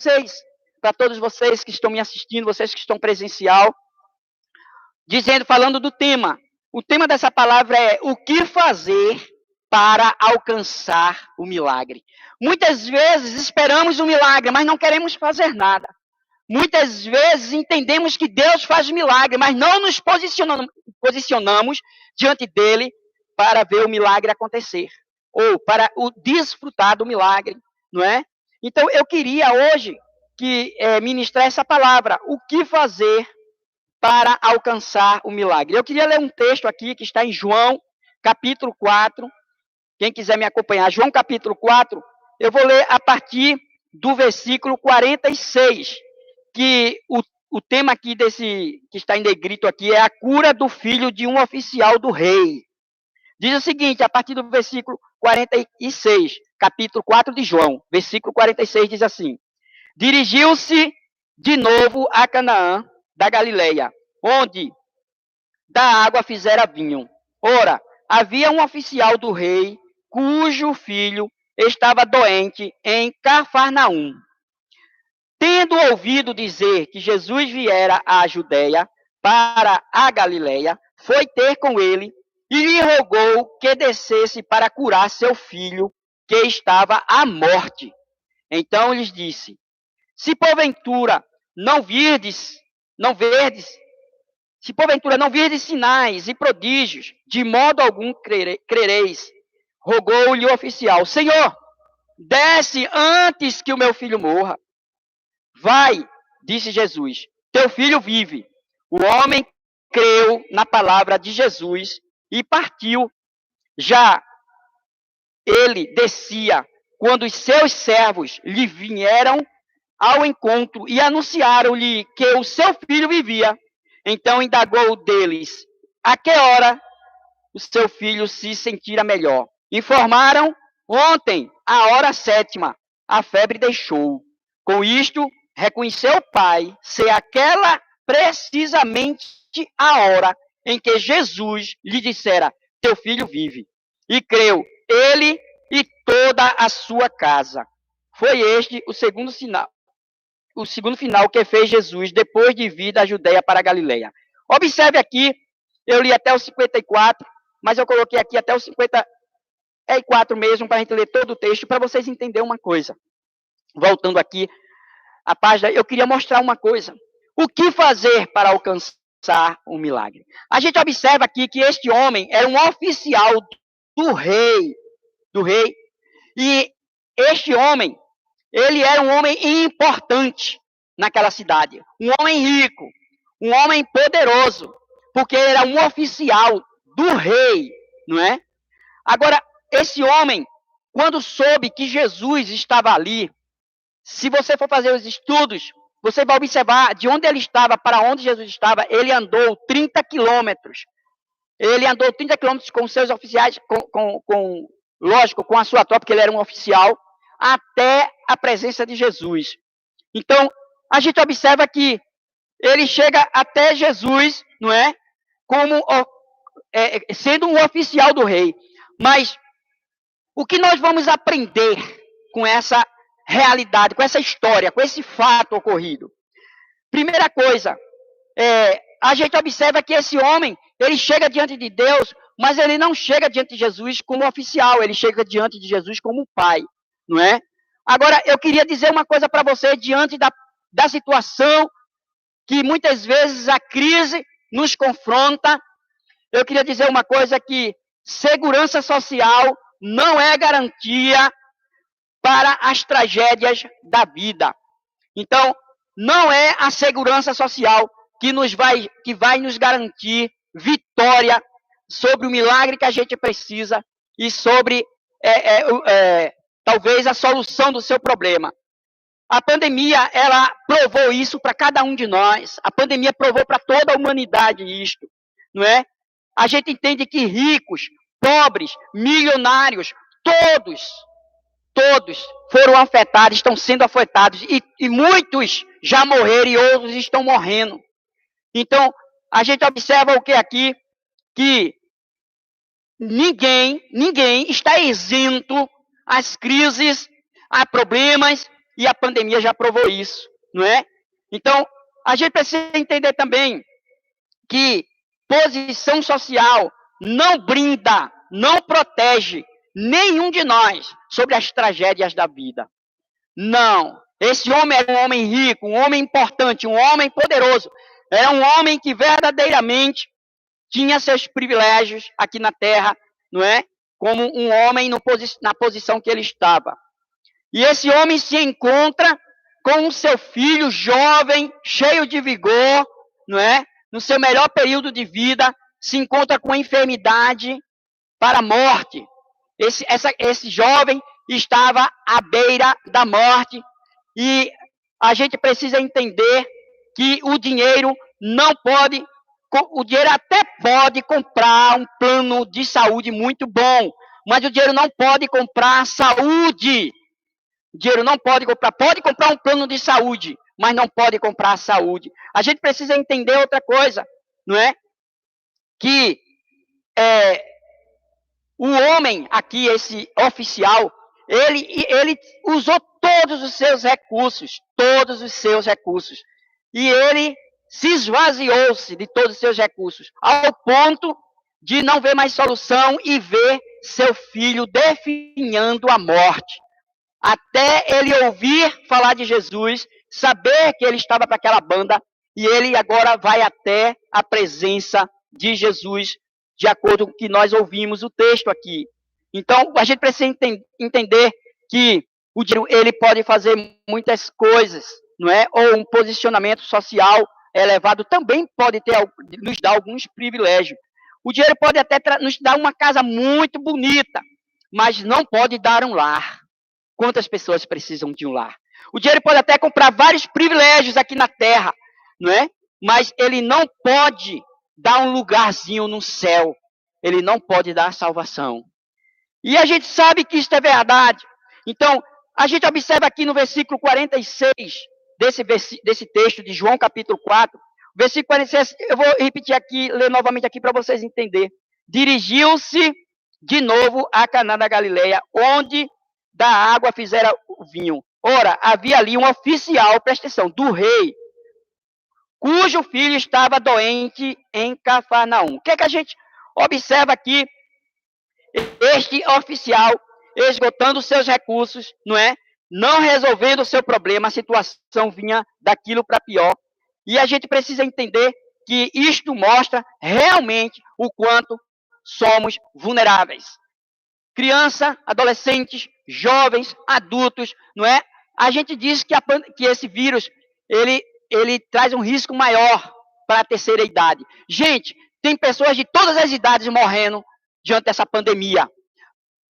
vocês, para todos vocês que estão me assistindo, vocês que estão presencial, falando do tema. O tema dessa palavra é o que fazer para alcançar o milagre. Muitas vezes esperamos um milagre, mas não queremos fazer nada. Muitas vezes entendemos que Deus faz milagre, mas não nos posicionamos diante dele para ver o milagre acontecer, ou para desfrutar do milagre, não é? Então, eu queria hoje ministrar essa palavra, o que fazer para alcançar o milagre. Eu queria ler um texto aqui que está em João, capítulo 4, quem quiser me acompanhar, João capítulo 4, eu vou ler a partir do versículo 46, que o tema aqui que está em negrito aqui é a cura do filho de um oficial do rei. Diz o seguinte, a partir do versículo 46, capítulo 4 de João, versículo 46, diz assim: dirigiu-se de novo a Canaã da Galileia, onde da água fizera vinho. Ora, havia um oficial do rei, cujo filho estava doente em Cafarnaum. Tendo ouvido dizer que Jesus viera à Judeia para a Galileia, foi ter com ele e lhe rogou que descesse para curar seu filho, que estava à morte. Então lhes disse: se porventura não verdes sinais e prodígios, de modo algum crereis. Rogou-lhe o oficial: Senhor, desce antes que o meu filho morra. Vai, disse Jesus, teu filho vive. O homem creu na palavra de Jesus e partiu. Já ele descia, quando os seus servos lhe vieram ao encontro e anunciaram-lhe que o seu filho vivia. Então indagou deles a que hora o seu filho se sentira melhor. Informaram: ontem, à hora 7ª, a febre deixou. Com isto, reconheceu o pai ser aquela precisamente a hora em que Jesus lhe dissera: teu filho vive. E creu ele e toda a sua casa. Foi este o segundo final que fez Jesus depois de vir da Judeia para a Galileia. Observe aqui, eu li até o 54, mas eu coloquei aqui até o 54 mesmo, para a gente ler todo o texto, para vocês entenderem uma coisa. Voltando aqui à página, eu queria mostrar uma coisa. O que fazer para alcançar um milagre? A gente observa aqui que este homem era um oficial do rei, e este homem, ele era um homem importante naquela cidade, um homem rico, um homem poderoso, porque ele era um oficial do rei, não é? Agora, esse homem, quando soube que Jesus estava ali, se você for fazer os estudos, você vai observar de onde ele estava para onde Jesus estava, ele andou 30 quilômetros. Ele andou 30 quilômetros com seus oficiais, lógico, com a sua tropa, porque ele era um oficial, até a presença de Jesus. Então, a gente observa que ele chega até Jesus, não é? Como sendo um oficial do rei. Mas o que nós vamos aprender com essa realidade, com essa história, com esse fato ocorrido? Primeira coisa, a gente observa que esse homem, ele chega diante de Deus, mas ele não chega diante de Jesus como oficial, ele chega diante de Jesus como pai, não é? Agora, eu queria dizer uma coisa para você, diante da situação que muitas vezes a crise nos confronta, eu queria dizer uma coisa, que segurança social não é garantia para as tragédias da vida. Então, não é a segurança social que vai nos garantir vitória sobre o milagre que a gente precisa e sobre, talvez, a solução do seu problema. A pandemia, ela provou isso para cada um de nós. A pandemia provou para toda a humanidade isto, não é? A gente entende que ricos, pobres, milionários, todos foram afetados, estão sendo afetados, e muitos já morreram e outros estão morrendo. Então, a gente observa o que aqui? Que ninguém está isento às crises, a problemas e a pandemia já provou isso, não é? Então, a gente precisa entender também que posição social não brinda, não protege nenhum de nós sobre as tragédias da vida. Não. Esse homem era um homem rico, um homem importante, um homem poderoso. Era um homem que verdadeiramente tinha seus privilégios aqui na terra, não é? Como um homem na posição que ele estava. E esse homem se encontra com o seu filho jovem, cheio de vigor, não é? No seu melhor período de vida, se encontra com a enfermidade para a morte. Esse jovem estava à beira da morte e a gente precisa entender que o dinheiro não pode, o dinheiro até pode comprar um plano de saúde muito bom, mas o dinheiro não pode comprar saúde. O dinheiro não pode comprar um plano de saúde, mas não pode comprar a saúde. A gente precisa entender outra coisa, não é? Que o homem aqui, esse oficial, ele usou todos os seus recursos, e ele se esvaziou-se de todos os seus recursos, ao ponto de não ver mais solução e ver seu filho definhando a morte. Até ele ouvir falar de Jesus, saber que ele estava para aquela banda, e ele agora vai até a presença de Jesus, de acordo com o que nós ouvimos o texto aqui. Então, a gente precisa entender que o dinheiro, ele pode fazer muitas coisas, não é? Ou um posicionamento social elevado também pode nos dar alguns privilégios. O dinheiro pode até nos dar uma casa muito bonita, mas não pode dar um lar. Quantas pessoas precisam de um lar? O dinheiro pode até comprar vários privilégios aqui na terra, não é? Mas ele não pode dar um lugarzinho no céu. Ele não pode dar salvação. E a gente sabe que isso é verdade. Então, a gente observa aqui no versículo 46 desse texto de João capítulo 4, versículo 46, eu vou repetir aqui, ler novamente aqui para vocês entenderem. Dirigiu-se de novo a Caná da Galileia, onde da água fizera o vinho. Ora, havia ali um oficial, presta atenção, do rei, cujo filho estava doente em Cafarnaum. O que é que a gente observa aqui? Este oficial, esgotando seus recursos, não é? Não resolvendo o seu problema, a situação vinha daquilo para pior. E a gente precisa entender que isto mostra realmente o quanto somos vulneráveis. Criança, adolescentes, jovens, adultos, não é? A gente diz que esse vírus, ele traz um risco maior para a terceira idade. Gente, tem pessoas de todas as idades morrendo diante dessa pandemia.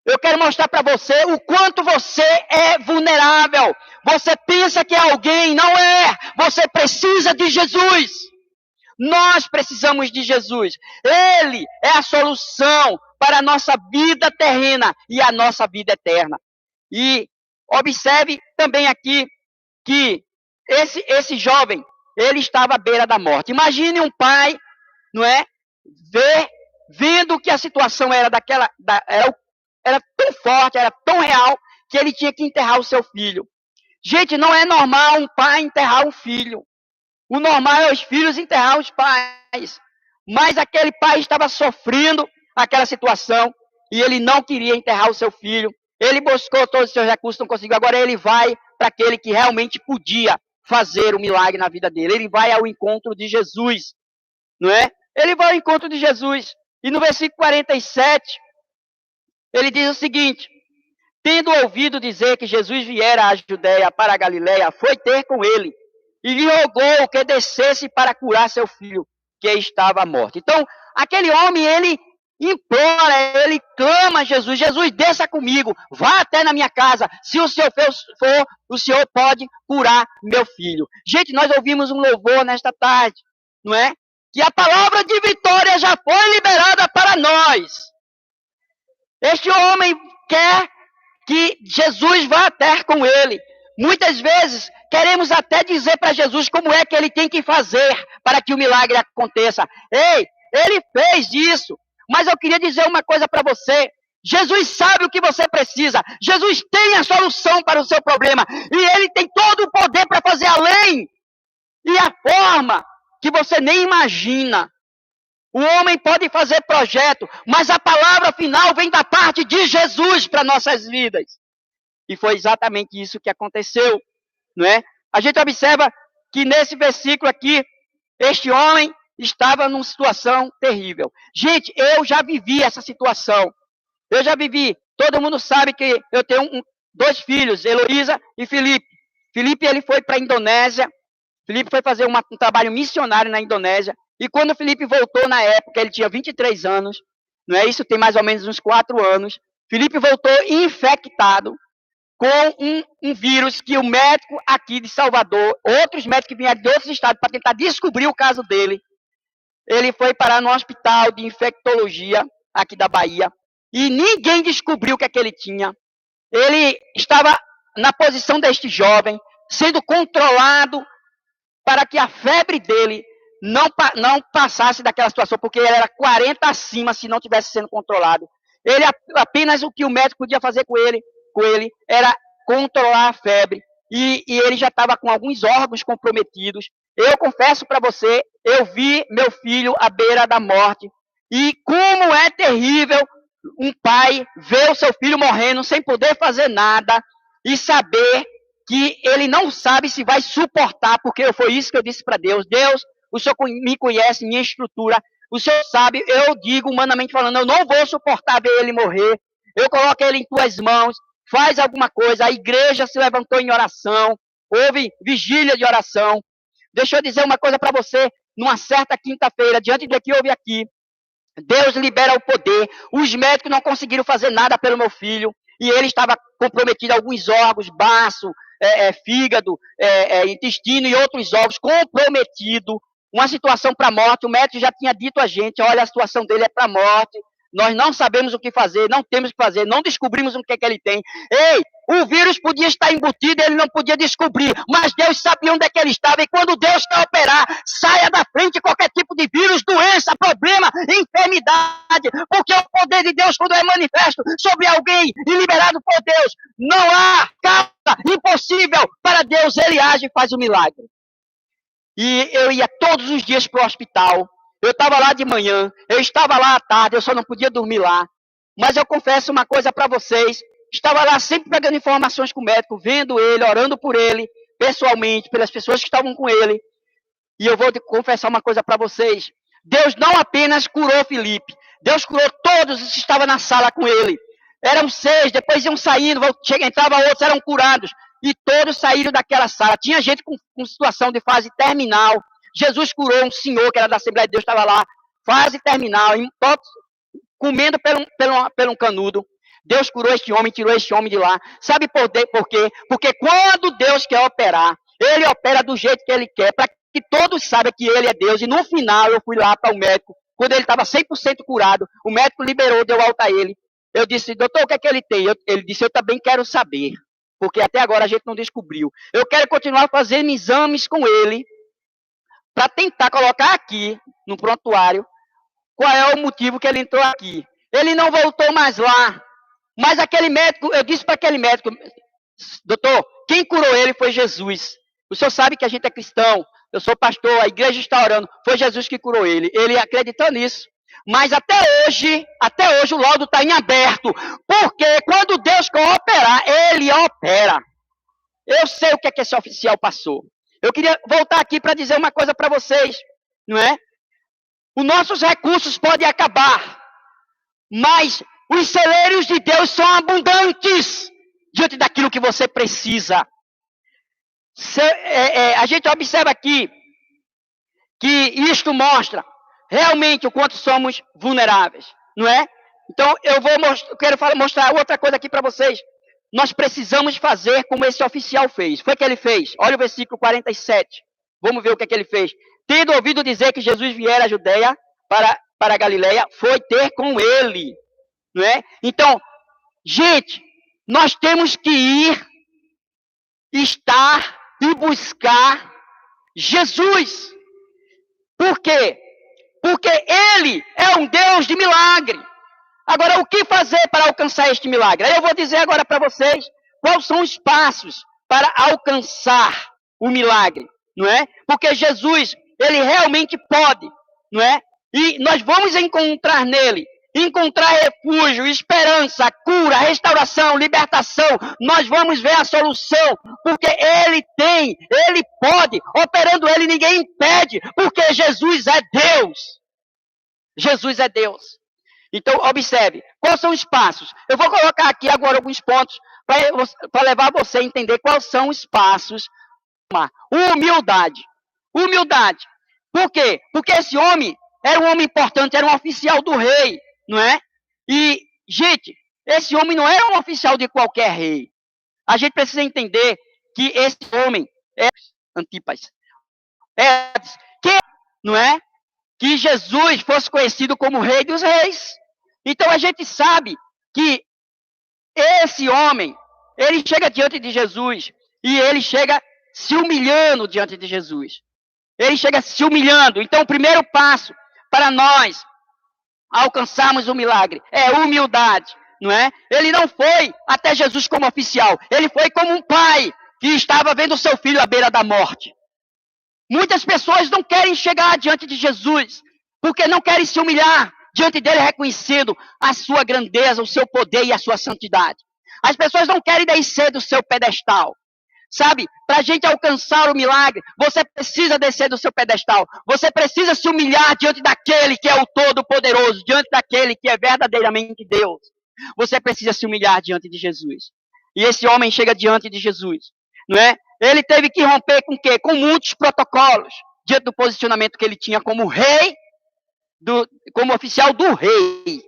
Eu quero mostrar para você o quanto você é vulnerável. Você pensa que é alguém, não é. Você precisa de Jesus. Nós precisamos de Jesus. Ele é a solução para a nossa vida terrena e a nossa vida eterna. E observe também aqui que esse jovem, ele estava à beira da morte. Imagine um pai, não é? Vendo que a situação era era tão forte, era tão real, que ele tinha que enterrar o seu filho. Gente, não é normal um pai enterrar um filho. O normal é os filhos enterrar os pais. Mas aquele pai estava sofrendo aquela situação e ele não queria enterrar o seu filho. Ele buscou todos os seus recursos, não conseguiu. Agora ele vai para aquele que realmente podia fazer o milagre na vida dele. Ele vai ao encontro de Jesus, não é? Ele vai ao encontro de Jesus. E no versículo 47, ele diz o seguinte: tendo ouvido dizer que Jesus viera à Judeia para a Galileia, foi ter com ele e lhe rogou que descesse para curar seu filho, que estava morto. Então, aquele homem, ele implora, ele clama a Jesus: Jesus, desça comigo, vá até na minha casa, se o Senhor for, o Senhor pode curar meu filho. Gente, nós ouvimos um louvor nesta tarde, não é? Que a palavra de vitória já foi liberada para nós. Este homem quer que Jesus vá até com ele. Muitas vezes, queremos até dizer para Jesus como é que ele tem que fazer para que o milagre aconteça. Ei, ele fez isso. Mas eu queria dizer uma coisa para você. Jesus sabe o que você precisa. Jesus tem a solução para o seu problema. E Ele tem todo o poder para fazer além. E a forma que você nem imagina. O homem pode fazer projeto, mas a palavra final vem da parte de Jesus para nossas vidas. E foi exatamente isso que aconteceu, não é? A gente observa que nesse versículo aqui, este homem estava numa situação terrível. Gente, eu já vivi essa situação. Eu já vivi. Todo mundo sabe que eu tenho dois filhos, Heloísa e Felipe. Felipe, ele foi para a Indonésia. Felipe foi fazer um trabalho missionário na Indonésia. E quando o Felipe voltou na época, ele tinha 23 anos. Não é isso? Tem mais ou menos uns 4 anos. Felipe voltou infectado com um vírus que o médico aqui de Salvador, outros médicos que vieram de outros estados para tentar descobrir o caso dele, ele foi parar no hospital de infectologia aqui da Bahia e ninguém descobriu o que é que ele tinha. Ele estava na posição deste jovem, sendo controlado para que a febre dele não passasse daquela situação, porque ele era 40 acima se não tivesse sendo controlado. Ele apenas o que o médico podia fazer com ele era controlar a febre. E ele já estava com alguns órgãos comprometidos. Eu confesso para você, eu vi meu filho à beira da morte. E como é terrível um pai ver o seu filho morrendo sem poder fazer nada e saber que ele não sabe se vai suportar, porque foi isso que eu disse para Deus. Deus, o Senhor me conhece, minha estrutura, o Senhor sabe, eu digo humanamente falando, eu não vou suportar ver ele morrer. Eu coloco ele em tuas mãos, faz alguma coisa. A igreja se levantou em oração, houve vigília de oração. Deixa eu dizer uma coisa para você, numa certa quinta-feira, diante do que houve aqui, Deus libera o poder. Os médicos não conseguiram fazer nada pelo meu filho, e ele estava comprometido a alguns órgãos, baço, fígado, intestino e outros órgãos, comprometido. Uma situação para morte. O médico já tinha dito a gente, olha, a situação dele é para morte. Nós não sabemos o que fazer, não temos o que fazer, não descobrimos o que é que ele tem. Ei, o vírus podia estar embutido, ele não podia descobrir, mas Deus sabia onde é que ele estava, e quando Deus quer operar, saia da frente qualquer tipo de vírus, doença, problema, enfermidade, porque o poder de Deus, quando é manifesto sobre alguém e liberado por Deus, não há causa impossível para Deus, ele age e faz o milagre. E eu ia todos os dias para o hospital. Eu estava lá de manhã, eu estava lá à tarde, eu só não podia dormir lá. Mas eu confesso uma coisa para vocês, estava lá sempre pegando informações com o médico, vendo ele, orando por ele, pessoalmente, pelas pessoas que estavam com ele. E eu vou confessar uma coisa para vocês. Deus não apenas curou Felipe, Deus curou todos os que estavam na sala com ele. Eram 6, depois iam saindo, entrava outros, eram curados. E todos saíram daquela sala. Tinha gente com situação de fase terminal. Jesus curou um senhor que era da Assembleia de Deus, estava lá, fase terminal, comendo pelo canudo. Deus curou este homem, tirou este homem de lá. Sabe por quê? Porque quando Deus quer operar, ele opera do jeito que ele quer, para que todos saibam que ele é Deus. E no final eu fui lá para o médico, quando ele estava 100% curado, o médico liberou, deu alta a ele. Eu disse, doutor, o que é que ele tem? Ele disse, eu também quero saber, porque até agora a gente não descobriu. Eu quero continuar fazendo exames com ele, para tentar colocar aqui, no prontuário, qual é o motivo que ele entrou aqui. Ele não voltou mais lá. Mas aquele médico, eu disse para aquele médico, doutor, quem curou ele foi Jesus. O senhor sabe que a gente é cristão, eu sou pastor, a igreja está orando, foi Jesus que curou ele. Ele acreditou nisso. Mas até hoje o laudo está em aberto. Porque quando Deus quer operar, ele opera. Eu sei o que é que esse oficial passou. Eu queria voltar aqui para dizer uma coisa para vocês, não é? Os nossos recursos podem acabar, mas os celeiros de Deus são abundantes diante daquilo que você precisa. A gente observa aqui que isto mostra realmente o quanto somos vulneráveis, não é? Então eu quero mostrar outra coisa aqui para vocês. Nós precisamos fazer como esse oficial fez. Foi o que ele fez. Olha o versículo 47. Vamos ver o que é que ele fez. Tendo ouvido dizer que Jesus viera à Judeia para a Galileia, foi ter com ele. Não é? Então, gente, nós temos que ir, estar e buscar Jesus. Por quê? Porque ele é um Deus de milagre. Agora, o que fazer para alcançar este milagre? Aí eu vou dizer agora para vocês quais são os passos para alcançar o milagre, não é? Porque Jesus, ele realmente pode, não é? E nós vamos encontrar nele, encontrar refúgio, esperança, cura, restauração, libertação. Nós vamos ver a solução, porque ele tem, ele pode, operando ele ninguém impede, porque Jesus é Deus. Jesus é Deus. Então, observe, quais são os passos? Eu vou colocar aqui agora alguns pontos para levar você a entender quais são os passos. Humildade. Humildade. Por quê? Porque esse homem era um homem importante, era um oficial do rei, não é? E, gente, esse homem não era um oficial de qualquer rei. A gente precisa entender que esse homem é Antipas. Não é? Que Jesus fosse conhecido como Rei dos Reis. Então a gente sabe que esse homem, ele chega diante de Jesus e ele chega se humilhando diante de Jesus. Ele chega se humilhando. Então o primeiro passo para nós alcançarmos o milagre é humildade, não é? Ele não foi até Jesus como oficial, ele foi como um pai que estava vendo seu filho à beira da morte. Muitas pessoas não querem chegar diante de Jesus, porque não querem se humilhar diante dele, reconhecendo a sua grandeza, o seu poder e a sua santidade. As pessoas não querem descer do seu pedestal. Sabe, para a gente alcançar o milagre, você precisa descer do seu pedestal. Você precisa se humilhar diante daquele que é o Todo-Poderoso, diante daquele que é verdadeiramente Deus. Você precisa se humilhar diante de Jesus. E esse homem chega diante de Jesus, não é? Ele teve que romper com o quê? Com muitos protocolos, diante do posicionamento que ele tinha como rei, como oficial do rei.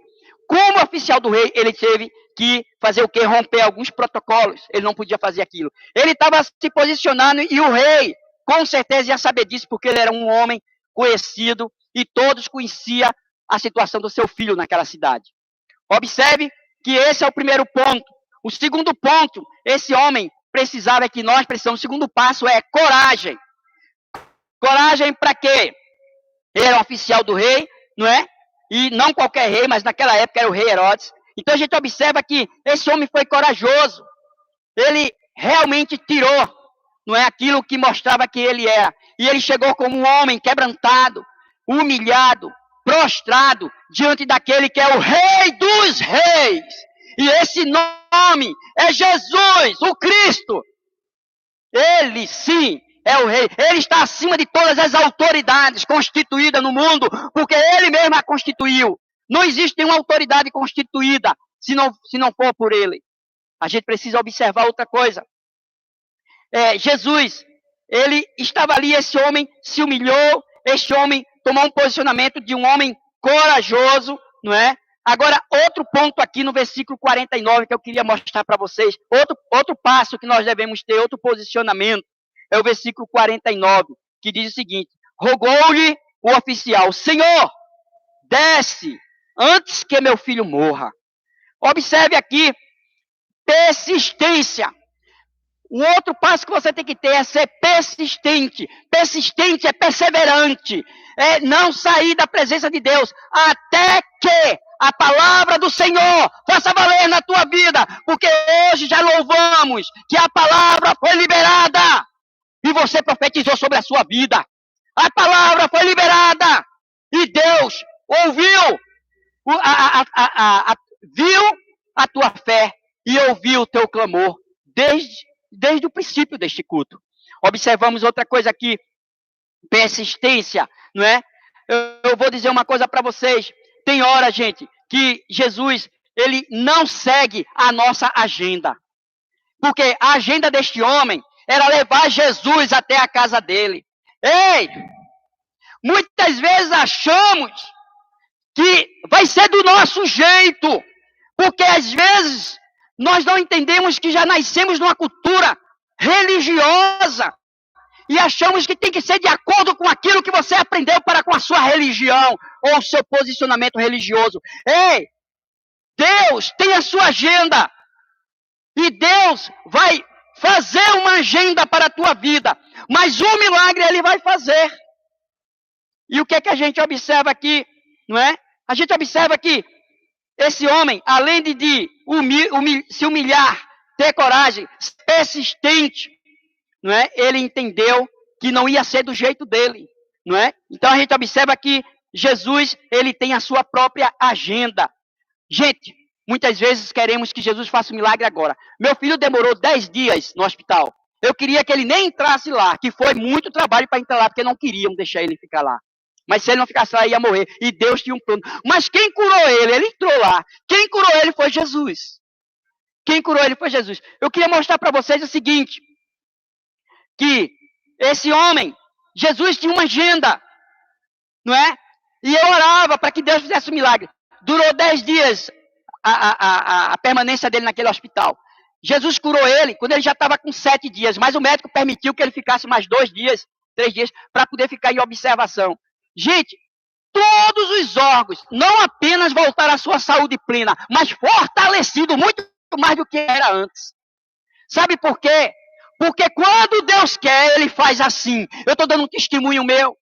Como oficial do rei, ele teve que fazer o quê? Romper alguns protocolos. Ele não podia fazer aquilo. Ele estava se posicionando e o rei, com certeza, ia saber disso, porque ele era um homem conhecido e todos conheciam a situação do seu filho naquela cidade. Observe que esse é o primeiro ponto. O segundo ponto, esse homem precisava, que nós precisamos, o segundo passo é coragem. Coragem para quê? Ele era um oficial do rei, não é? E não qualquer rei, mas naquela época era o rei Herodes. Então a gente observa que esse homem foi corajoso. Ele realmente tirou, não é, aquilo que mostrava que ele era. E ele chegou como um homem quebrantado, humilhado, prostrado diante daquele que é o Rei dos Reis. E esse nome é Jesus, o Cristo. Ele sim é o rei. Ele está acima de todas as autoridades constituídas no mundo, porque ele mesmo a constituiu. Não existe nenhuma autoridade constituída se não for por ele. A gente precisa observar outra coisa. Jesus, ele estava ali, esse homem se humilhou, esse homem tomou um posicionamento de um homem corajoso, não é? Agora, outro ponto aqui no versículo 49 que eu queria mostrar para vocês, outro passo que nós devemos ter, outro posicionamento, é o versículo 49, que diz o seguinte: rogou-lhe o oficial, Senhor, desce antes que meu filho morra. Observe aqui, persistência. O outro passo que você tem que ter é ser persistente. Persistente é perseverante. É não sair da presença de Deus até que a palavra do Senhor faça valer na tua vida. Porque hoje já louvamos que a palavra foi liberada. E você profetizou sobre a sua vida. A palavra foi liberada. E Deus ouviu, viu a tua fé e ouviu o teu clamor desde o princípio deste culto. Observamos outra coisa aqui, persistência, não é? Eu vou dizer uma coisa para vocês. Tem hora, gente, que Jesus, ele não segue a nossa agenda. Porque a agenda deste homem era levar Jesus até a casa dele. Ei, muitas vezes achamos que vai ser do nosso jeito, porque às vezes nós não entendemos que já nascemos numa cultura religiosa e achamos que tem que ser de acordo com aquilo que você aprendeu para com a sua religião ou o seu posicionamento religioso. Ei, Deus tem a sua agenda e Deus vai fazer uma agenda para a tua vida, mas o milagre ele vai fazer. E o que é que a gente observa aqui, não é? A gente observa que Esse homem, além de se humilhar, ter coragem, persistente, não é? Ele entendeu que não ia ser do jeito dele, não é? Então a gente observa que Jesus, ele tem a sua própria agenda. Gente, muitas vezes queremos que Jesus faça um milagre agora. Meu filho demorou 10 dias no hospital. Eu queria que ele nem entrasse lá, que foi muito trabalho para entrar lá, porque não queriam deixar ele ficar lá. Mas se ele não ficasse lá, ia morrer. E Deus tinha um plano. Mas quem curou ele? Ele entrou lá. Quem curou ele foi Jesus. Quem curou ele foi Jesus. Eu queria mostrar para vocês o seguinte, que esse homem, Jesus tinha uma agenda, não é? E eu orava para que Deus fizesse um milagre. Durou 10 dias a permanência dele naquele hospital. Jesus curou ele quando ele já estava com 7 dias, mas o médico permitiu que ele ficasse mais 2 dias, 3 dias, para poder ficar em observação. Gente, todos os órgãos não apenas voltaram à sua saúde plena, mas fortalecido muito mais do que era antes. Sabe por quê? Porque quando Deus quer, Ele faz assim. Eu estou dando um testemunho meu,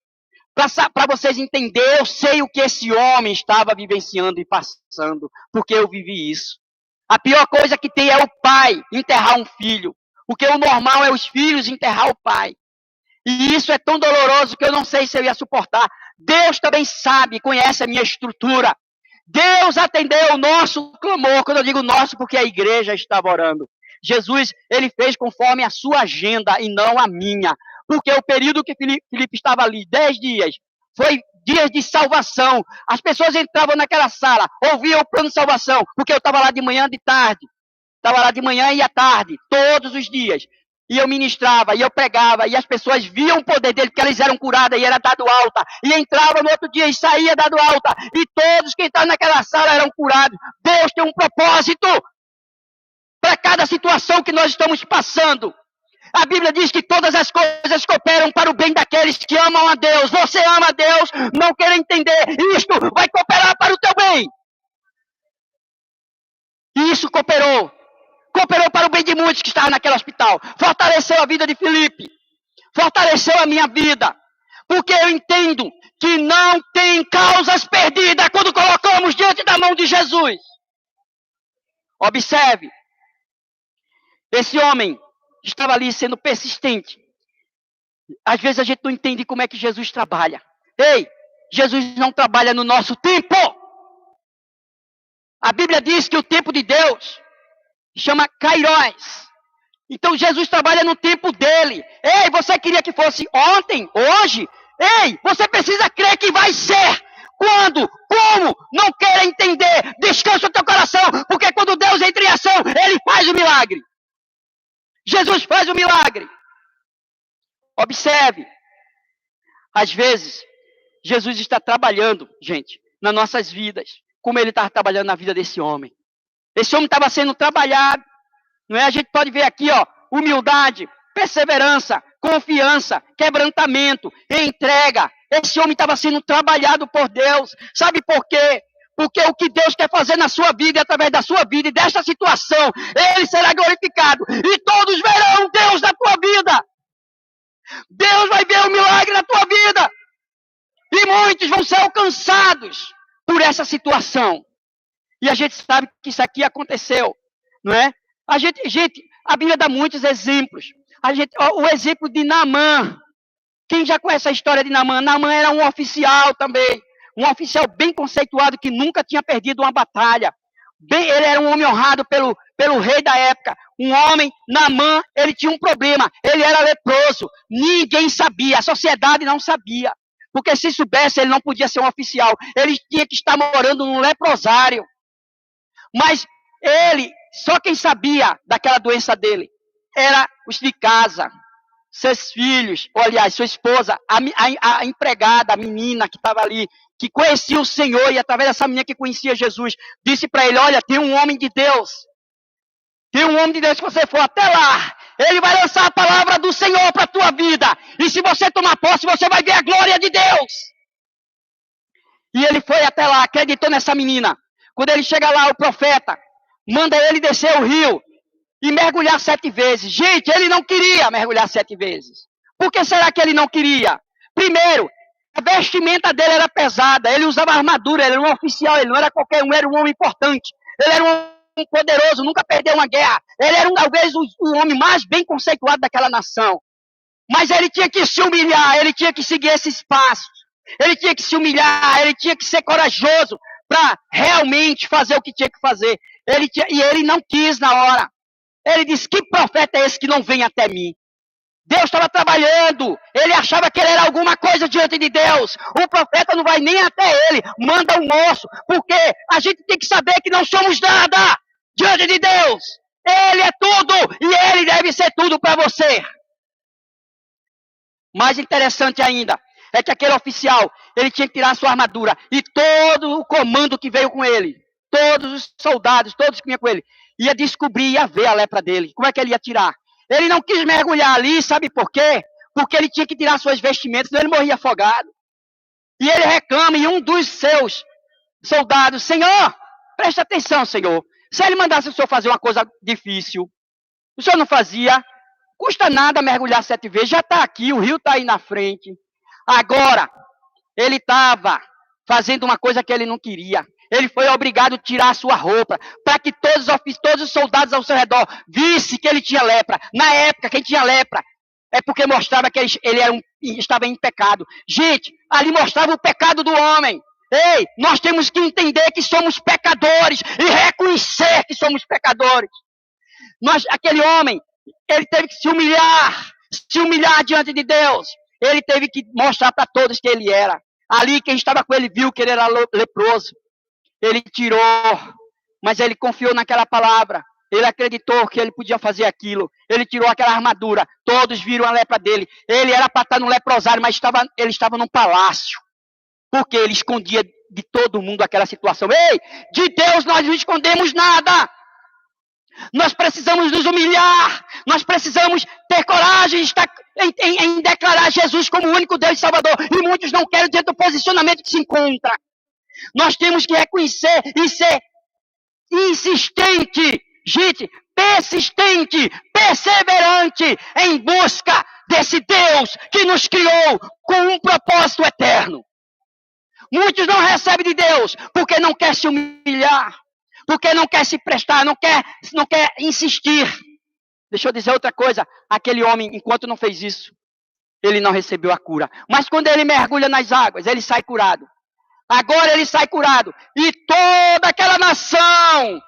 para vocês entenderem, eu sei o que esse homem estava vivenciando e passando, porque eu vivi isso. A pior coisa que tem é o pai enterrar um filho, porque o normal é os filhos enterrar o pai. E isso é tão doloroso que eu não sei se eu ia suportar. Deus também sabe, conhece a minha estrutura. Deus atendeu o nosso clamor, quando eu digo nosso, porque a igreja estava orando. Jesus, ele fez conforme a sua agenda e não a minha. Porque o período que Filipe estava ali, 10 dias, foi dias de salvação. As pessoas entravam naquela sala, ouviam o plano de salvação, porque eu estava lá de manhã, de tarde. Estava lá de manhã e à tarde, todos os dias. E eu ministrava, e eu pregava, e as pessoas viam o poder dele, porque elas eram curadas e era dado alta. E entrava no outro dia e saía dado alta. E todos que estavam naquela sala eram curados. Deus tem um propósito para cada situação que nós estamos passando. A Bíblia diz que todas as coisas cooperam para o bem daqueles que amam a Deus. Você ama a Deus, não quer entender. Isto vai cooperar para o teu bem. E isso cooperou para o bem de muitos que estavam naquele hospital. Fortaleceu a vida de Filipe. Fortaleceu a minha vida. Porque eu entendo que não tem causas perdidas quando colocamos diante da mão de Jesus. Observe. Esse homem estava ali sendo persistente. Às vezes a gente não entende como é que Jesus trabalha. Ei, Jesus não trabalha no nosso tempo. A Bíblia diz que o tempo de Deus chama Kairos. Então Jesus trabalha no tempo dele. Ei, você queria que fosse ontem, hoje? Ei, você precisa crer que vai ser. Quando? Como? Não queira entender. Descansa o teu coração, porque quando Deus entra em ação, Ele faz o milagre. Jesus faz o milagre. Observe. Às vezes, Jesus está trabalhando, gente, nas nossas vidas, como Ele estava trabalhando na vida desse homem. Esse homem estava sendo trabalhado, não é? A gente pode ver aqui, ó, humildade, perseverança, confiança, quebrantamento, entrega. Esse homem estava sendo trabalhado por Deus. Sabe por quê? Porque o que Deus quer fazer na sua vida, e através da sua vida e desta situação, Ele será glorificado. E todos verão Deus na tua vida. Deus vai ver o milagre na tua vida. E muitos vão ser alcançados por essa situação. E a gente sabe que isso aqui aconteceu, não é? A Bíblia dá muitos exemplos. O exemplo de Naamã. Quem já conhece a história de Naamã? Naamã era um oficial também. Um oficial bem conceituado que nunca tinha perdido uma batalha. Ele era um homem honrado pelo rei da época. Um homem, Naamã, ele tinha um problema. Ele era leproso. Ninguém sabia. A sociedade não sabia. Porque se soubesse, ele não podia ser um oficial. Ele tinha que estar morando num leprosário. Mas só quem sabia daquela doença dele era os de casa, seus filhos, ou aliás, sua esposa, a empregada, a menina que estava ali, que conhecia o Senhor, e através dessa menina que conhecia Jesus, disse para ele, olha, tem um homem de Deus, que você for até lá, ele vai lançar a palavra do Senhor para a tua vida, e se você tomar posse, você vai ver a glória de Deus. E ele foi até lá, acreditou nessa menina. Quando ele chega lá, o profeta manda ele descer o rio e mergulhar 7 vezes. Gente, ele não queria mergulhar 7 vezes. Por que será que ele não queria? Primeiro, A vestimenta dele era pesada, ele usava armadura, ele era um oficial, ele não era qualquer um, era um homem importante. Ele era um homem poderoso, nunca perdeu uma guerra. Ele era talvez o homem mais bem conceituado daquela nação. Mas ele tinha que se humilhar, ele tinha que seguir esses passos. Ele tinha que se humilhar, ele tinha que ser corajoso para realmente fazer o que tinha que fazer. E ele não quis na hora. Ele disse, que profeta é esse que não vem até mim? Deus estava trabalhando, ele achava que ele era alguma coisa diante de Deus. O profeta não vai nem até ele, manda um moço, porque a gente tem que saber que não somos nada diante de Deus. Ele é tudo e ele deve ser tudo para você. Mais interessante ainda é que aquele oficial, ele tinha que tirar sua armadura e todo o comando que veio com ele, todos os soldados, todos que vinham com ele, ia descobrir, ia ver a lepra dele. Como é que ele ia tirar? Ele não quis mergulhar ali, sabe por quê? Porque ele tinha que tirar suas vestimentas, senão ele morria afogado. E ele reclama, e um dos seus soldados, Senhor, preste atenção, Senhor. Se ele mandasse o senhor fazer uma coisa difícil, o senhor não fazia, custa nada mergulhar 7 vezes, já está aqui, o rio está aí na frente. Agora, ele estava fazendo uma coisa que ele não queria. Ele foi obrigado a tirar a sua roupa, para que todos os soldados ao seu redor vissem que ele tinha lepra. Na época, quem tinha lepra é porque mostrava que ele estava em pecado. Gente, ali mostrava o pecado do homem. Ei, nós temos que entender que somos pecadores e reconhecer que somos pecadores. Aquele homem, ele teve que se humilhar diante de Deus. Ele teve que mostrar para todos que ele era. Ali, quem estava com ele viu que ele era leproso. Ele tirou, mas ele confiou naquela palavra. Ele acreditou que ele podia fazer aquilo. Ele tirou aquela armadura. Todos viram a lepra dele. Ele era para estar no leprosário, mas ele estava num palácio. Porque ele escondia de todo mundo aquela situação. Ei, de Deus nós não escondemos nada. Nós precisamos nos humilhar. Nós precisamos ter coragem em declarar Jesus como o único Deus e Salvador. E muitos não querem diante do posicionamento que se encontra. Nós temos que reconhecer e ser insistente, gente, persistente, perseverante em busca desse Deus que nos criou com um propósito eterno. Muitos não recebem de Deus porque não quer se humilhar, porque não quer se prestar, não quer insistir. Deixa eu dizer outra coisa, aquele homem, enquanto não fez isso, ele não recebeu a cura. Mas quando ele mergulha nas águas, ele sai curado. Agora ele sai curado. E toda aquela nação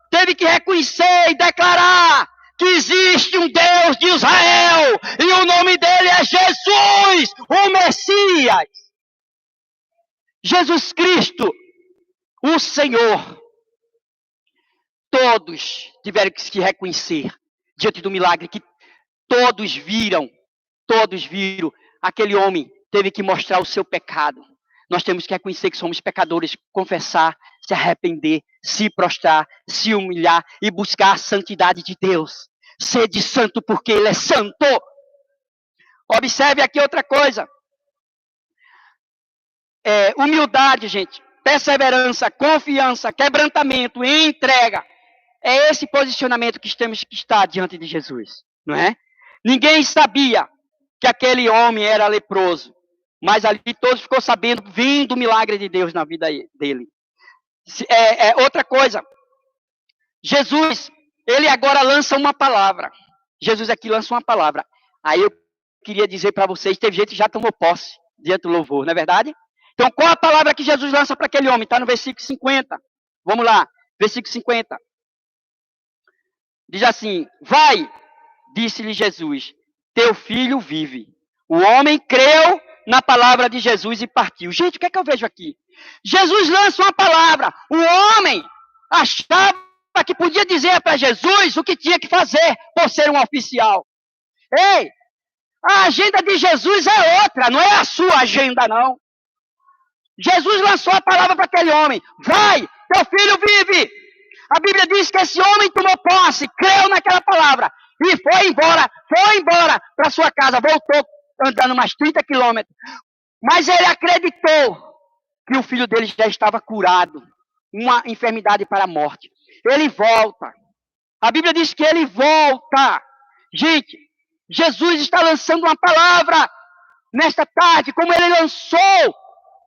teve que reconhecer e declarar que existe um Deus de Israel. E o nome dele é Jesus, o Messias. Jesus Cristo, o Senhor. Todos tiveram que se reconhecer diante do milagre que todos viram. Aquele homem teve que mostrar o seu pecado. Nós temos que reconhecer que somos pecadores, confessar, se arrepender, se prostrar, se humilhar e buscar a santidade de Deus. Sede santo porque Ele é santo. Observe aqui outra coisa. Humildade, gente, perseverança, confiança, quebrantamento e entrega. É esse posicionamento que temos que estar diante de Jesus, não é? Ninguém sabia que aquele homem era leproso. Mas ali todos ficou sabendo, vindo o milagre de Deus na vida dele. Outra coisa, Jesus, ele agora lança uma palavra. Jesus aqui lança uma palavra. Aí eu queria dizer para vocês, teve gente que já tomou posse diante do louvor, não é verdade? Então qual a palavra que Jesus lança para aquele homem? Está no versículo 50. Vamos lá, versículo 50. Diz assim, vai, disse-lhe Jesus, teu filho vive. O homem creu na palavra de Jesus e partiu. Gente, o que é que eu vejo aqui? Jesus lança uma palavra. O homem achava que podia dizer para Jesus o que tinha que fazer por ser um oficial. Ei, a agenda de Jesus é outra, não é a sua agenda, não. Jesus lançou a palavra para aquele homem. Vai, teu filho vive. A Bíblia diz que esse homem tomou posse, creu naquela palavra e foi embora para sua casa, voltou andando mais 30 quilômetros. Mas ele acreditou que o filho dele já estava curado. Uma enfermidade para a morte. Ele volta. A Bíblia diz que ele volta. Gente, Jesus está lançando uma palavra. nesta tarde, como ele lançou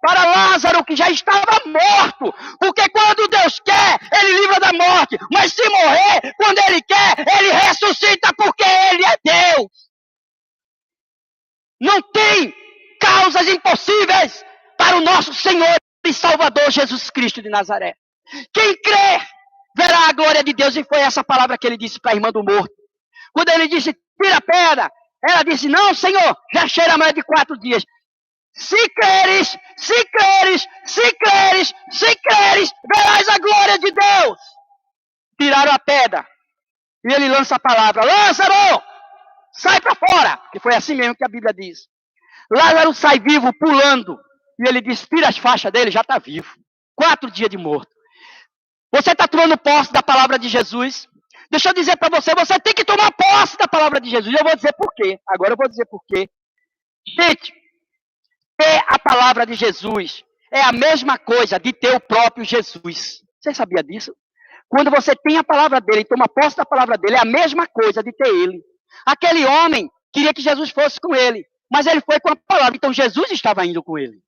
para Lázaro, que já estava morto. Porque quando Deus quer, ele livra da morte. Mas se morrer, quando ele quer, ele ressuscita, porque ele é Deus. Não tem causas impossíveis para o nosso Senhor e Salvador Jesus Cristo de Nazaré. Quem crê, verá a glória de Deus. E foi essa palavra que ele disse para a irmã do morto. Quando ele disse, tira a pedra, ela disse, não, Senhor, já cheira mais de 4 dias. Se creres, se creres, se creres, se creres, verás a glória de Deus. Tiraram a pedra. E ele lança a palavra, Lázaro, sai para fora. Que foi assim mesmo que a Bíblia diz. Lázaro sai vivo, pulando. E ele diz, tira as faixas dele, já está vivo. 4 dias de morto. Você está tomando posse da palavra de Jesus? Deixa eu dizer para você, você tem que tomar posse da palavra de Jesus. Eu vou dizer por quê. Agora eu vou dizer por quê. Gente, ter a palavra de Jesus é a mesma coisa de ter o próprio Jesus. Você sabia disso? Quando você tem a palavra dele e toma posse da palavra dele, é a mesma coisa de ter ele. Aquele homem queria que Jesus fosse com ele, mas ele foi com a palavra. Então Jesus estava indo com ele.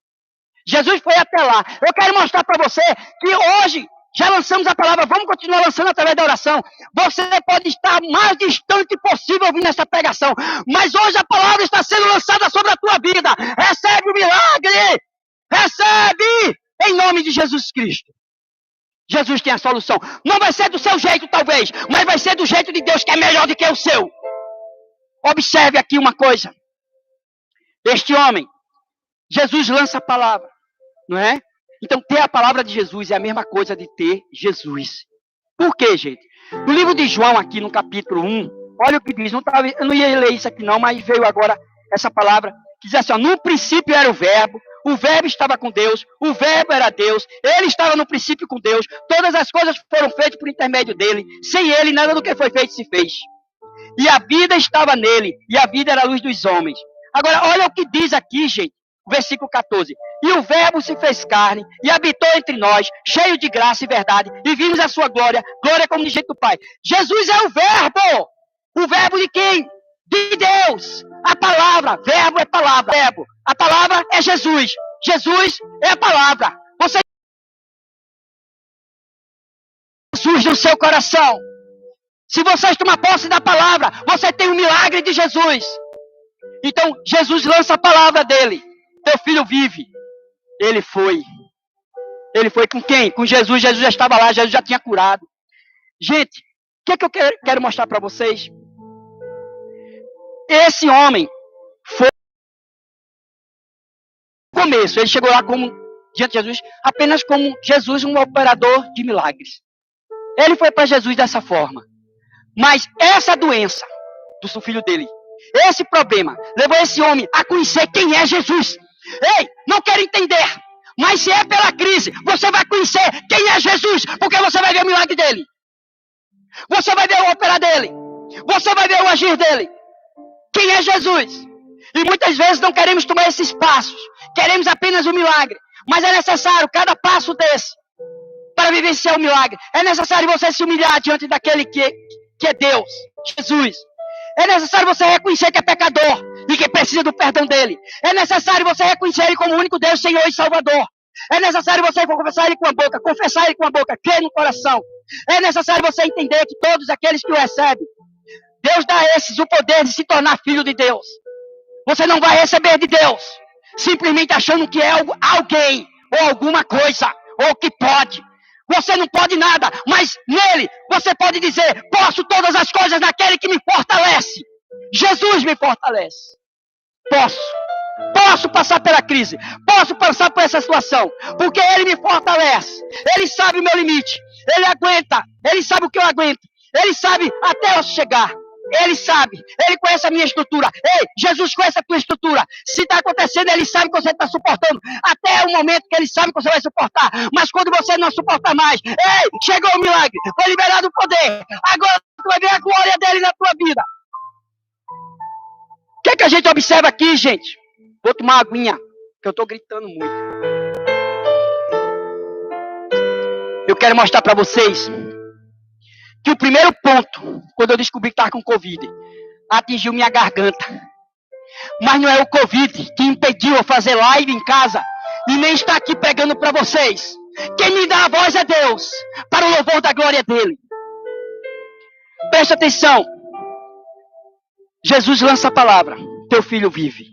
Jesus foi até lá. Eu quero mostrar para você que hoje já lançamos a palavra, vamos continuar lançando através da oração. Você pode estar mais distante possível ouvindo essa pregação, mas hoje a palavra está sendo lançada sobre a tua vida. Recebe o milagre! Recebe! Em nome de Jesus Cristo. Jesus tem a solução. Não vai ser do seu jeito, talvez, mas vai ser do jeito de Deus, que é melhor do que o seu. Observe aqui uma coisa. Este homem, Jesus lança a palavra, não é? Então, ter a palavra de Jesus é a mesma coisa de ter Jesus. Por quê, gente? No livro de João, aqui no capítulo 1, olha o que diz. Eu não ia ler isso aqui não, mas veio agora essa palavra. Que diz assim, ó, no princípio era o verbo estava com Deus, o verbo era Deus, ele estava no princípio com Deus, todas as coisas foram feitas por intermédio dele, sem ele nada do que foi feito se fez. E a vida estava nele, e a vida era a luz dos homens. Agora, olha o que diz aqui, gente. Versículo 14. E o verbo se fez carne e habitou entre nós, cheio de graça e verdade, e vimos a sua glória, glória como de jeito do Pai. Jesus é o verbo. O verbo de quem? De Deus. A palavra, verbo é palavra. Verbo. A palavra é Jesus. Jesus é a palavra. Você Jesus no seu coração. Se você tomar posse da palavra, você tem o milagre de Jesus. Então, Jesus lança a palavra dele. Teu filho vive. Ele foi. Ele foi com quem? Com Jesus. Jesus já estava lá, Jesus já tinha curado. Gente, o que eu quero mostrar para vocês? Esse homem foi no começo. Ele chegou lá como, diante de Jesus, apenas como Jesus, um operador de milagres. Ele foi para Jesus dessa forma. Mas essa doença do filho dele, esse problema, levou esse homem a conhecer quem é Jesus. Ei, não quero entender, mas se é pela crise, você vai conhecer quem é Jesus, porque você vai ver o milagre dele. Você vai ver o operar dele. Você vai ver o agir dele. Quem é Jesus? E muitas vezes não queremos tomar esses passos. Queremos apenas o milagre. Mas é necessário cada passo desse para vivenciar o milagre. É necessário você se humilhar diante daquele que é Deus, Jesus. É necessário você reconhecer que é pecador e que precisa do perdão dele. É necessário você reconhecer ele como o único Deus, Senhor e Salvador. É necessário você confessar ele com a boca, confessar ele com a boca, crer no coração. É necessário você entender que todos aqueles que o recebem, Deus dá a esses o poder de se tornar filho de Deus. Você não vai receber de Deus simplesmente achando que é alguém ou alguma coisa, ou que pode. Você não pode nada, mas nele você pode dizer, posso todas as coisas naquele que me fortalece. Jesus me fortalece. Posso passar pela crise, posso passar por essa situação, porque ele me fortalece. Ele sabe o meu limite, ele aguenta, ele sabe o que eu aguento, ele sabe até eu chegar. Ele sabe, ele conhece a minha estrutura. Ei, Jesus conhece a tua estrutura. Se está acontecendo, ele sabe que você está suportando. Até o momento que ele sabe que você vai suportar. Mas quando você não suportar mais, ei, chegou o milagre, foi liberado o poder. Agora tu vai ver a glória dele na tua vida. O que é que a gente observa aqui, gente? Vou tomar uma aguinha, que eu estou gritando muito. Eu quero mostrar para vocês que o primeiro ponto, quando eu descobri que estava com Covid, atingiu minha garganta. Mas não é o Covid que impediu eu fazer live em casa e nem estar aqui pregando para vocês. Quem me dá a voz é Deus, para o louvor da glória dele. Preste atenção. Jesus lança a palavra, teu filho vive.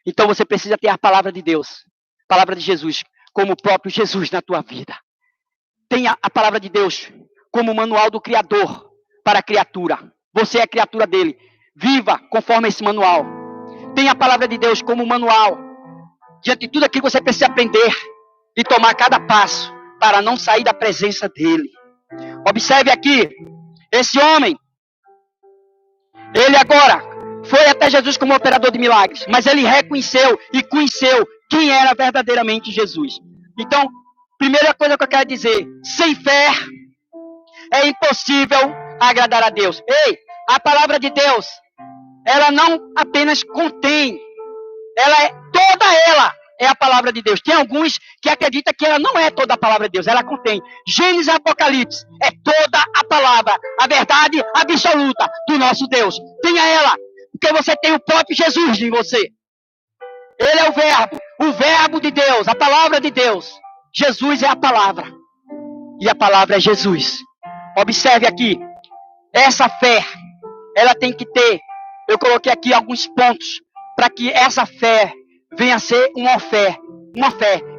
Então você precisa ter a palavra de Deus, a palavra de Jesus, como o próprio Jesus na tua vida. Tenha a palavra de Deus como o manual do Criador para a criatura. Você é a criatura dele. Viva conforme esse manual. Tenha a palavra de Deus como manual diante de tudo aquilo que você precisa aprender e tomar cada passo para não sair da presença dele. Observe aqui, esse homem, ele agora foi até Jesus como operador de milagres, mas ele reconheceu e conheceu quem era verdadeiramente Jesus. Então, primeira coisa que eu quero dizer, sem fé é impossível agradar a Deus. Ei, a palavra de Deus, ela não apenas contém, toda ela é a palavra de Deus. Tem alguns que acreditam que ela não é toda a palavra de Deus, ela contém. Gênesis e Apocalipse é toda a palavra, a verdade absoluta do nosso Deus. Tenha ela, porque você tem o próprio Jesus em você. Ele é o verbo de Deus, a palavra de Deus. Jesus é a palavra, e a palavra é Jesus. Observe aqui, essa fé, ela tem que ter, eu coloquei aqui alguns pontos, para que essa fé venha a ser uma fé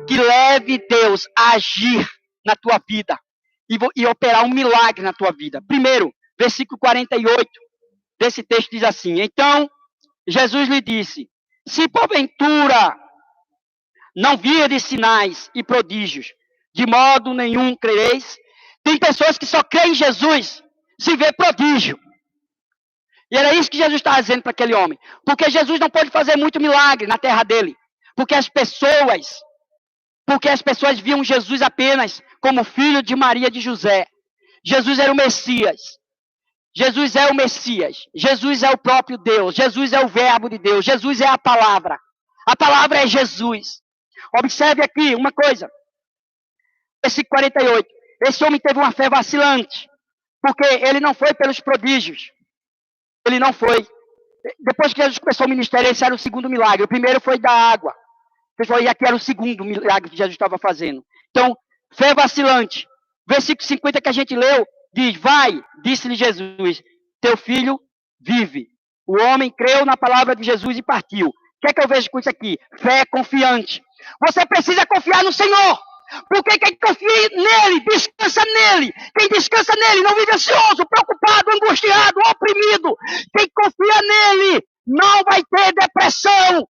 que leve Deus a agir na tua vida e operar um milagre na tua vida. Primeiro, versículo 48 desse texto diz assim: então Jesus lhe disse, se porventura não virdes sinais e prodígios, de modo nenhum crereis. Tem pessoas que só creem em Jesus se vê prodígio. E era isso que Jesus estava dizendo para aquele homem. Porque Jesus não pode fazer muito milagre na terra dele. Porque as pessoas viam Jesus apenas como filho de Maria de José. Jesus era o Messias. Jesus é o Messias. Jesus é o próprio Deus. Jesus é o verbo de Deus. Jesus é a palavra. A palavra é Jesus. Observe aqui uma coisa. Versículo 48. Esse homem teve uma fé vacilante. Porque ele não foi pelos prodígios. Ele não foi. Depois que Jesus começou o ministério, esse era o segundo milagre. O primeiro foi da água. E aqui era o segundo milagre que Jesus estava fazendo. Então, fé vacilante. Versículo 50 que a gente leu, diz, vai, disse-lhe Jesus, teu filho vive. O homem creu na palavra de Jesus e partiu. O que é que eu vejo com isso aqui? Fé confiante. Você precisa confiar no Senhor. Porque quem confia nele, descansa nele. Quem descansa nele não vive ansioso, preocupado, angustiado, oprimido. Quem confia nele não vai ter depressão.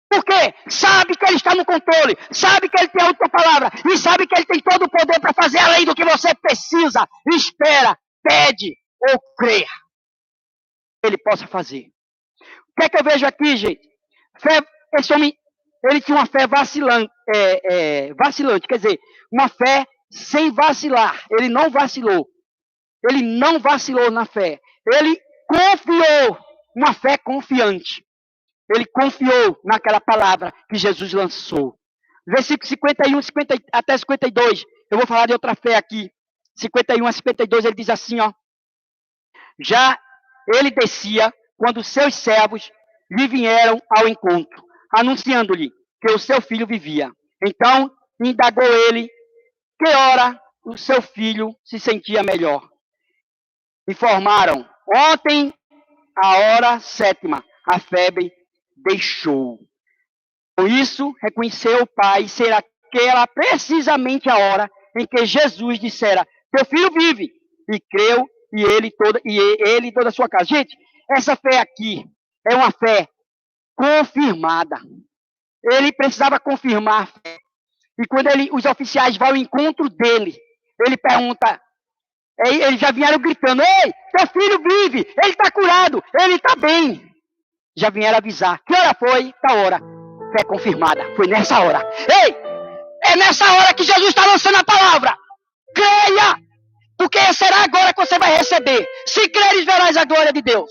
Porque sabe que ele está no controle, sabe que ele tem a última palavra e sabe que ele tem todo o poder para fazer além do que você precisa, espera, pede ou crê. Ele possa fazer. O que é que eu vejo aqui, gente? Esse homem, ele tinha uma fé vacilante, quer dizer, uma fé sem vacilar. Ele não vacilou. Ele não vacilou na fé. Ele confiou, uma fé confiante. Ele confiou naquela palavra que Jesus lançou. Versículo 51 até 52. Eu vou falar de outra fé aqui. 51 a 52, ele diz assim, ó. Já ele descia quando seus servos lhe vieram ao encontro, anunciando-lhe que o seu filho vivia. Então, indagou ele que hora o seu filho se sentia melhor. Informaram, ontem, a hora 7ª, a febre deixou. Por isso, reconheceu o pai ser aquela precisamente a hora em que Jesus dissera, teu filho vive, e creu, e ele e toda a sua casa. Gente, essa fé aqui é uma fé confirmada. Ele precisava confirmar a fé. E quando os oficiais vão ao encontro dele, ele pergunta, eles já vieram gritando, ei, teu filho vive, ele está curado, ele está bem. Já vieram avisar. Que hora foi? Tal hora. Fé confirmada. Foi nessa hora. Ei! É nessa hora que Jesus está lançando a palavra. Creia! Porque será agora que você vai receber. Se creres, verás a glória de Deus.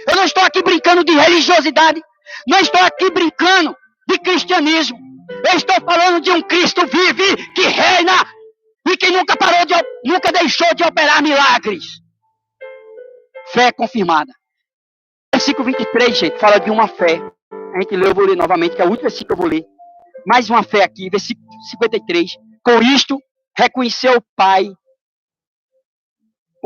Eu não estou aqui brincando de religiosidade. Não estou aqui brincando de cristianismo. Eu estou falando de um Cristo vive, que reina e que nunca deixou de operar milagres. Fé confirmada. versículo 23, gente, fala de uma fé. A gente leu, eu vou ler novamente, que é o último versículo que eu vou ler. Mais uma fé aqui, versículo 53. Com isto, reconheceu o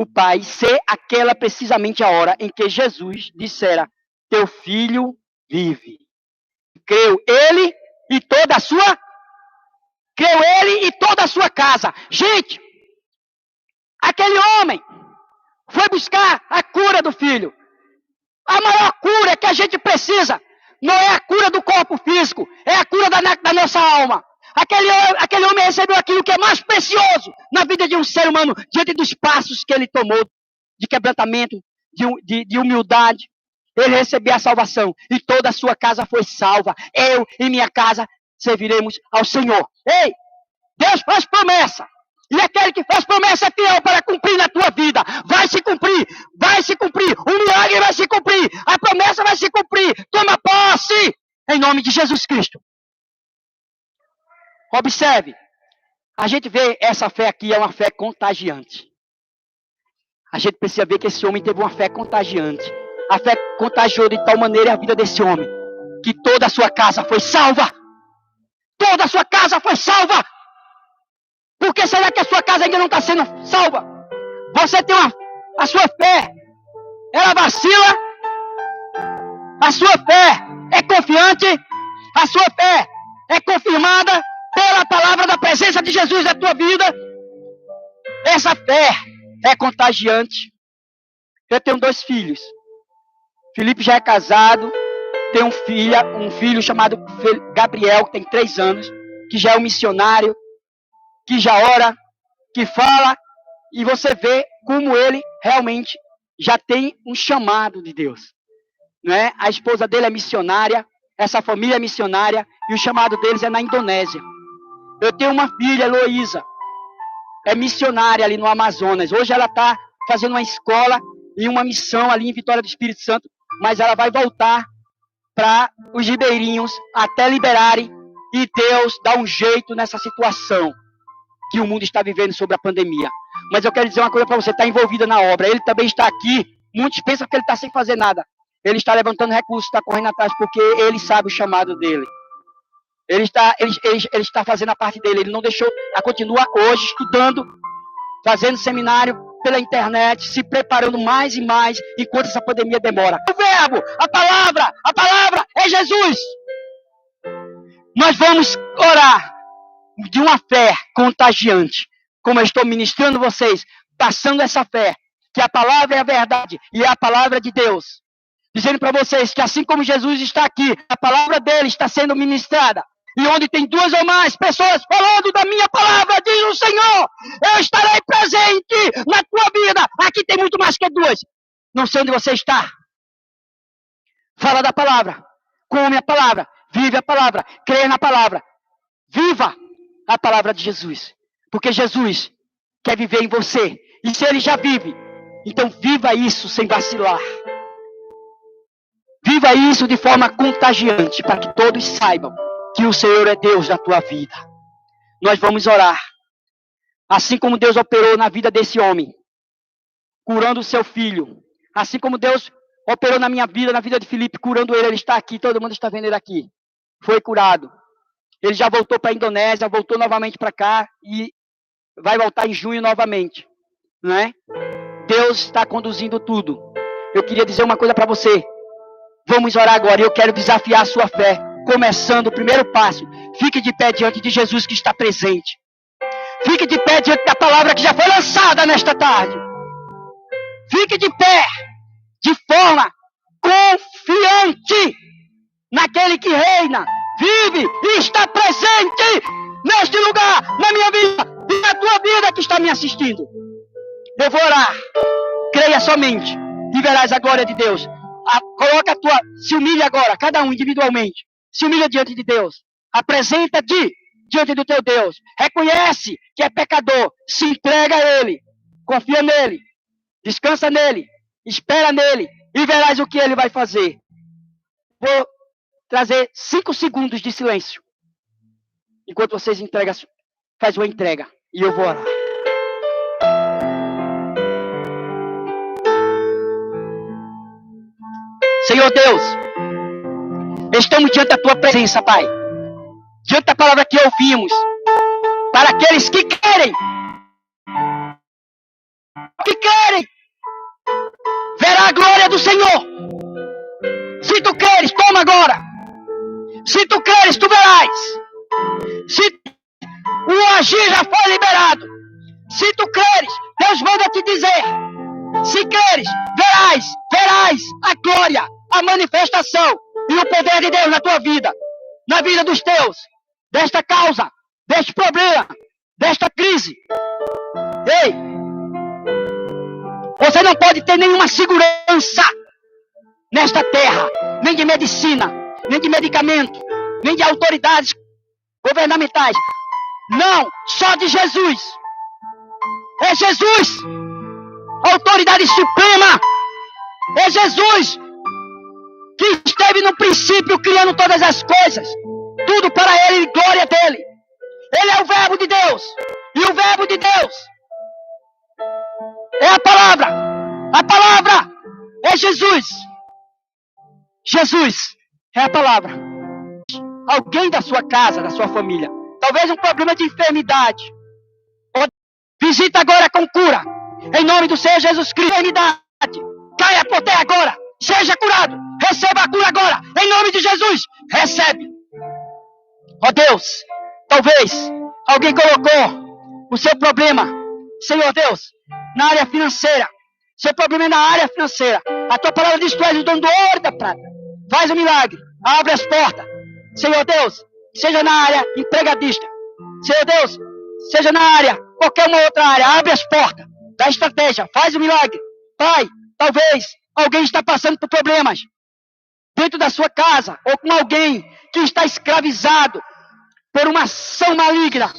Pai ser aquela precisamente a hora em que Jesus dissera, teu filho vive. Creu ele e toda a sua casa. Gente, aquele homem foi buscar a cura do filho. A maior cura que a gente precisa não é a cura do corpo físico, é a cura da nossa alma. Aquele homem recebeu aquilo que é mais precioso na vida de um ser humano, diante dos passos que ele tomou, de quebrantamento, de humildade. Ele recebeu a salvação e toda a sua casa foi salva. Eu e minha casa serviremos ao Senhor. Ei, Deus faz promessa. E aquele que faz promessa é fiel para cumprir na tua vida. Vai se cumprir, vai se cumprir. O milagre vai se cumprir, a promessa vai se cumprir. Toma posse, em nome de Jesus Cristo. Observe, a gente vê essa fé aqui, é uma fé contagiante. A gente precisa ver que esse homem teve uma fé contagiante. A fé contagiou de tal maneira a vida desse homem, que toda a sua casa foi salva. Toda a sua casa foi salva. Por que será que a sua casa ainda não está sendo salva? Você tem a sua fé, ela vacila. A sua fé é confiante. A sua fé é confirmada pela palavra da presença de Jesus na tua vida. Essa fé é contagiante. Eu tenho 2 filhos. Felipe já é casado, tem um filho chamado Gabriel, que tem 3 anos, que já é um missionário, que já ora, que fala, e você vê como ele realmente já tem um chamado de Deus. Não é? A esposa dele é missionária, essa família é missionária, e o chamado deles é na Indonésia. Eu tenho uma filha, Heloísa, é missionária ali no Amazonas. Hoje ela está fazendo uma escola e uma missão ali em Vitória do Espírito Santo, mas ela vai voltar para os ribeirinhos até liberarem e Deus dá um jeito nessa situação que o mundo está vivendo sobre a pandemia. Mas eu quero dizer uma coisa para você, está envolvida na obra. Ele também está aqui. Muitos pensam que ele está sem fazer nada. Ele está levantando recursos, está correndo atrás, porque ele sabe o chamado dele. Ele está fazendo a parte dele. Ele não deixou, continua hoje estudando, fazendo seminário pela internet, se preparando mais e mais, enquanto essa pandemia demora. O verbo, a palavra é Jesus. Nós vamos orar de uma fé contagiante, como eu estou ministrando vocês, passando essa fé, que a palavra é a verdade e é a palavra de Deus, dizendo para vocês que assim como Jesus está aqui, a palavra dele está sendo ministrada, e onde tem 2 ou mais pessoas falando da minha palavra, diz o Senhor, eu estarei presente na tua vida. Aqui tem muito mais que 2. Não sei onde você está. Fala da palavra, come a palavra, vive a palavra, crê na palavra, viva a palavra de Jesus, porque Jesus quer viver em você, e se ele já vive, então viva isso sem vacilar, viva isso de forma contagiante, para que todos saibam que o Senhor é Deus na tua vida. Nós vamos orar, assim como Deus operou na vida desse homem, curando o seu filho, assim como Deus operou na minha vida, na vida de Felipe, curando ele está aqui, todo mundo está vendo ele aqui, foi curado. Ele já voltou para a Indonésia, voltou novamente para cá e vai voltar em junho novamente, não é? Deus está conduzindo tudo. Eu queria dizer uma coisa para você. Vamos orar agora e eu quero desafiar a sua fé. Começando o primeiro passo. Fique de pé diante de Jesus que está presente. Fique de pé diante da palavra que já foi lançada nesta tarde. Fique de pé de forma confiante naquele que reina, vive e está presente neste lugar, na minha vida e na tua vida que está me assistindo. Eu vou orar. Creia somente e verás a glória de Deus. Se humilha agora, cada um individualmente. Se humilha diante de Deus. Apresenta-te diante do teu Deus. Reconhece que é pecador. Se entrega a Ele. Confia nele. Descansa nele. Espera nele. E verás o que Ele vai fazer. Vou trazer 5 segundos de silêncio. Enquanto vocês faz uma entrega. E eu vou orar. Senhor Deus, estamos diante da tua presença, Pai. Diante da palavra que ouvimos. Para aqueles que querem ver a glória do Senhor. Se tu queres, toma agora. Se tu queres, tu verás. Se o agir já foi liberado. Se tu queres, Deus manda te dizer. Se queres, verás a glória, a manifestação e o poder de Deus na tua vida, na vida dos teus, desta causa, deste problema, desta crise. Ei, você não pode ter nenhuma segurança nesta terra, nem de medicina, nem de medicamento, nem de autoridades governamentais. Não, só de Jesus. É Jesus, a autoridade suprema. É Jesus que esteve no princípio criando todas as coisas. Tudo para Ele e glória dele. Ele é o verbo de Deus. E o verbo de Deus é a palavra. A palavra é Jesus. Jesus é a palavra. Alguém da sua casa, da sua família, talvez um problema de enfermidade. Visita agora com cura. Em nome do Senhor Jesus Cristo. Enfermidade. Caia por terra agora. Seja curado. Receba a cura agora. Em nome de Jesus. Recebe. Ó Deus. Talvez alguém colocou o seu problema, Senhor Deus, na área financeira. Seu problema é na área financeira. A tua palavra diz que tu és o dono do ouro e da prata. Faz um milagre. Abre as portas. Senhor Deus, seja na área empregadista. Senhor Deus, seja na área, qualquer uma outra área. Abre as portas. Dá estratégia. Faz um milagre. Pai, talvez alguém está passando por problemas dentro da sua casa, ou com alguém que está escravizado por uma ação maligna.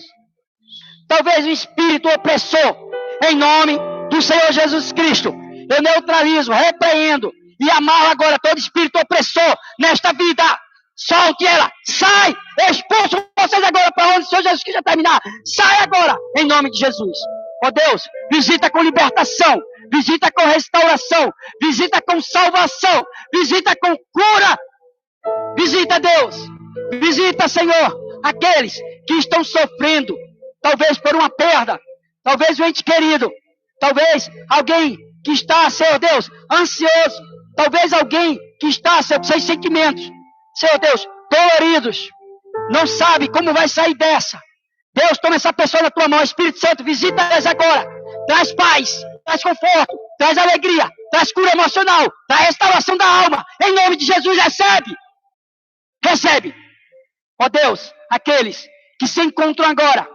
Talvez um espírito opressor. Em nome do Senhor Jesus Cristo, eu neutralizo, repreendo e amarro agora todo espírito opressor nesta vida. Solte ela, sai, expulso vocês agora para onde o Senhor Jesus Cristo já terminar. Sai agora, em nome de Jesus. Ó Deus, visita com libertação, visita com restauração, visita com salvação, visita com cura. Visita, Deus, visita, Senhor, aqueles que estão sofrendo, talvez por uma perda, talvez um ente querido, talvez alguém que está, Senhor Deus, ansioso, talvez alguém que está, Senhor, sem sentimentos, Senhor Deus, doloridos, não sabe como vai sair dessa. Deus, toma essa pessoa na tua mão. Espírito Santo, visita-as agora. Traz paz, traz conforto, traz alegria, traz cura emocional, traz restauração da alma. Em nome de Jesus, recebe. Recebe. Ó Deus, aqueles que se encontram agora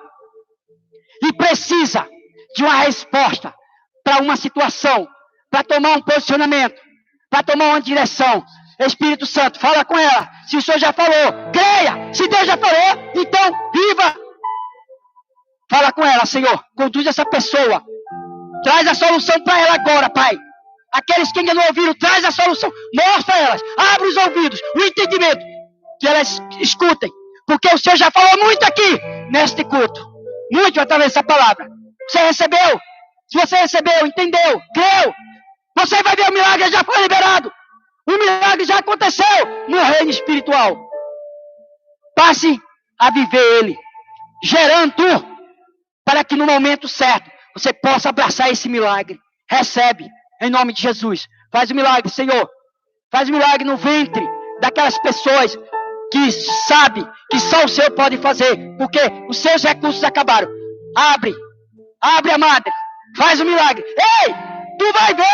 e precisa de uma resposta para uma situação, para tomar um posicionamento, para tomar uma direção. Espírito Santo, fala com ela. Se o Senhor já falou, creia. Se Deus já falou, então viva. Fala com ela, Senhor. Conduz essa pessoa. Traz a solução para ela agora, Pai. Aqueles que ainda não ouviram, traz a solução. Mostra a elas. Abre os ouvidos, o entendimento. Que elas escutem. Porque o Senhor já falou muito aqui, neste culto. Muito através dessa palavra. Você recebeu? Se você recebeu, entendeu, creu, você vai ver o milagre, já foi liberado. O milagre já aconteceu no reino espiritual. Passe a viver ele, gerando para que no momento certo você possa abraçar esse milagre. Recebe, em nome de Jesus. Faz o milagre, Senhor. Faz o milagre no ventre daquelas pessoas que sabem que só o Senhor pode fazer, porque os seus recursos acabaram. Abre a madre. Faz o milagre. Ei, tu vai ver.